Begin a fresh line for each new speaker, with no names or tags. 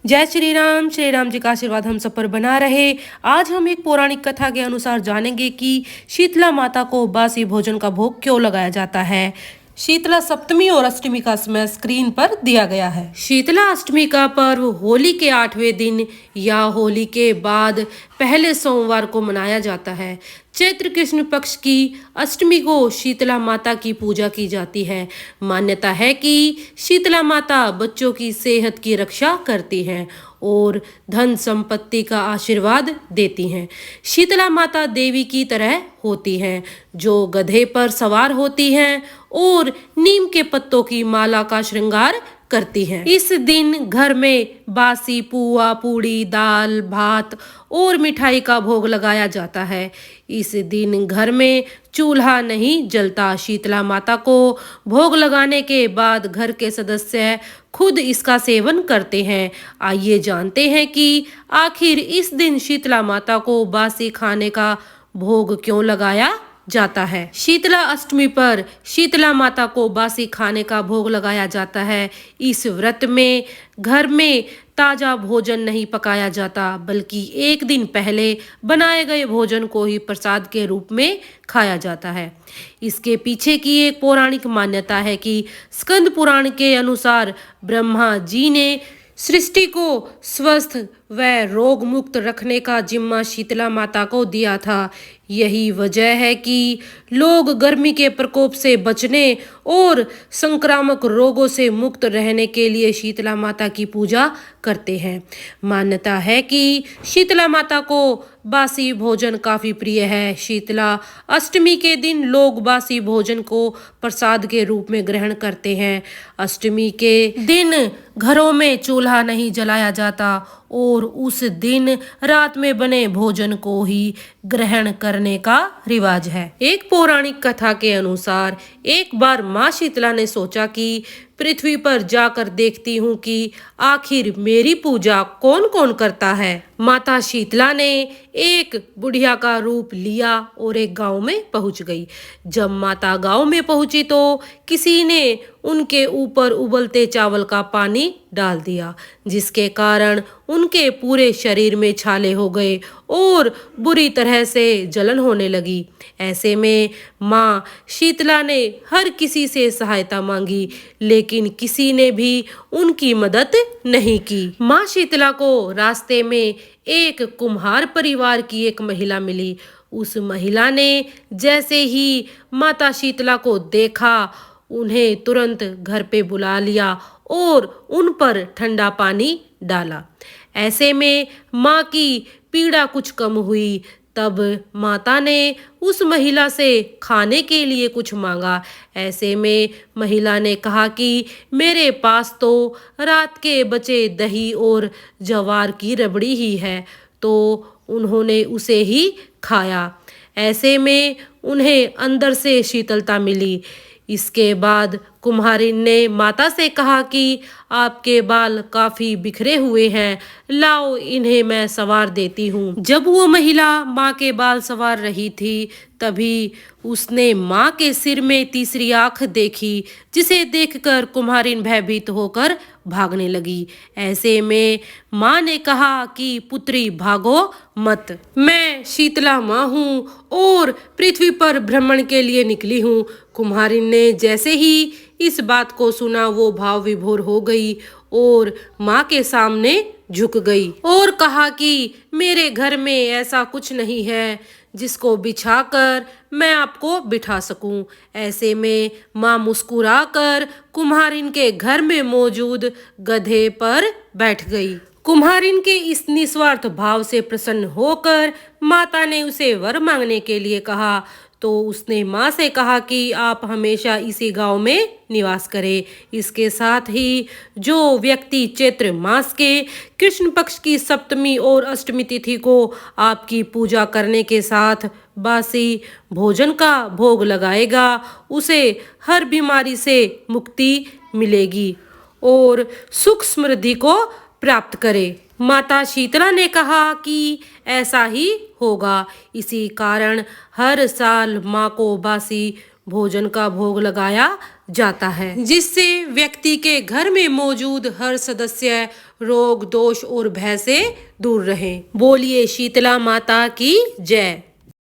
जय श्री राम जी का आशीर्वाद हम सब पर बना रहे। आज हम एक पौराणिक कथा के अनुसार जानेंगे कि शीतला माता को बासी भोजन का भोग क्यों लगाया जाता है। शीतला सप्तमी और अष्टमी का समय स्क्रीन पर दिया गया है। शीतला अष्टमी का पर्व होली के 8वें दिन या होली के बाद पहले सोमवार को मनाया जाता है। चैत्र कृष्ण पक्ष की अष्टमी को शीतला माता की पूजा की जाती है। मान्यता है कि शीतला माता बच्चों की सेहत की रक्षा करती हैं और धन संपत्ति का आशीर्वाद देती हैं। शीतला माता देवी की तरह होती हैं जो गधे पर सवार होती हैं और नीम के पत्तों की माला का श्रृंगार करती हैं। इस दिन घर में बासी पुआ, पूड़ी, दाल, भात और मिठाई का भोग लगाया जाता है। इस दिन घर में चूल्हा नहीं जलता। शीतला माता को भोग लगाने के बाद घर के सदस्य खुद इसका सेवन करते हैं। आइए जानते हैं कि आखिर इस दिन शीतला माता को बासी खाने का भोग क्यों लगाया जाता है। शीतला अष्टमी पर शीतला माता को बासी खाने का भोग लगाया जाता है। इस व्रत में घर में ताजा भोजन नहीं पकाया जाता, बल्कि एक दिन पहले बनाए गए भोजन को ही प्रसाद के रूप में खाया जाता है। इसके पीछे की एक पौराणिक मान्यता है कि स्कंद पुराण के अनुसार ब्रह्मा जी ने सृष्टि को स्वस्थ व रोग मुक्त रखने का जिम्मा शीतला माता को दिया था। यही वजह है कि लोग गर्मी के प्रकोप से बचने और संक्रामक रोगों से मुक्त रहने के लिए शीतला माता की पूजा करते हैं। मान्यता है कि शीतला माता को बासी भोजन काफी प्रिय है। शीतला अष्टमी के दिन लोग बासी भोजन को प्रसाद के रूप में ग्रहण करते हैं। अष्टमी के दिन घरों में चूल्हा नहीं जलाया जाता और उस दिन रात में बने भोजन को ही ग्रहण करने का रिवाज है। एक पौराणिक कथा के अनुसार एक बार माँ शीतला ने सोचा कि पृथ्वी पर जाकर देखती हूँ कि आखिर मेरी पूजा कौन कौन करता है। माता शीतला ने एक बुढ़िया का रूप लिया और एक गांव में पहुंच गई। जब माता गांव में पहुंची तो किसी ने उनके ऊपर उबलते चावल का पानी डाल दिया, जिसके कारण उनके पूरे शरीर में छाले हो गए और बुरी तरह से जलन होने लगी। ऐसे में माँ शीतला ने हर किसी से सहायता मांगी, लेकिन किसी ने भी उनकी मदद नहीं की। माँ शीतला को रास्ते में एक कुम्हार परिवार की एक महिला मिली। उस महिला ने जैसे ही माता शीतला को देखा, उन्हें तुरंत घर पे बुला लिया और उन पर ठंडा पानी डाला। ऐसे में माँ की पीड़ा कुछ कम हुई। तब माता ने उस महिला से खाने के लिए कुछ मांगा। ऐसे में महिला ने कहा कि मेरे पास तो रात के बचे दही और जवार की रबड़ी ही है, तो उन्होंने उसे ही खाया। ऐसे में उन्हें अंदर से शीतलता मिली। इसके बाद कुम्हारिन ने माता से कहा कि आपके बाल काफी बिखरे हुए हैं, लाओ इन्हें मैं संवार देती हूँ। जब वो महिला माँ के बाल संवार रही थी, तभी उसने माँ के सिर में तीसरी आंख देखी, जिसे देखकर कुम्हारिन भयभीत होकर भागने लगी। ऐसे में माँ ने कहा कि पुत्री भागो मत, मैं शीतला माँ हूँ और पृथ्वी पर भ्रमण के लिए निकली हूँ। कुम्हारिन ने जैसे ही इस बात को सुना, वो भाव विभोर हो गई और माँ के सामने झुक गई और कहा कि मेरे घर में ऐसा कुछ नहीं है जिसको बिछाकर मैं आपको बिठा सकूं। ऐसे में माँ मुस्कुराकर कुम्हारिन के घर में मौजूद गधे पर बैठ गई। कुम्हारिन के इस निस्वार्थ भाव से प्रसन्न होकर माता ने उसे वर मांगने के लिए कहा, तो उसने माँ से कहा कि आप हमेशा इसी गांव में निवास करें। इसके साथ ही जो व्यक्ति चैत्र मास के कृष्ण पक्ष की सप्तमी और अष्टमी तिथि को आपकी पूजा करने के साथ बासी भोजन का भोग लगाएगा, उसे हर बीमारी से मुक्ति मिलेगी और सुख समृद्धि को प्राप्त करे। माता शीतला ने कहा कि ऐसा ही होगा। इसी कारण हर साल माँ को बासी भोजन का भोग लगाया जाता है, जिससे व्यक्ति के घर में मौजूद हर सदस्य रोग दोष और भय से दूर रहें। बोलिए शीतला माता की जय।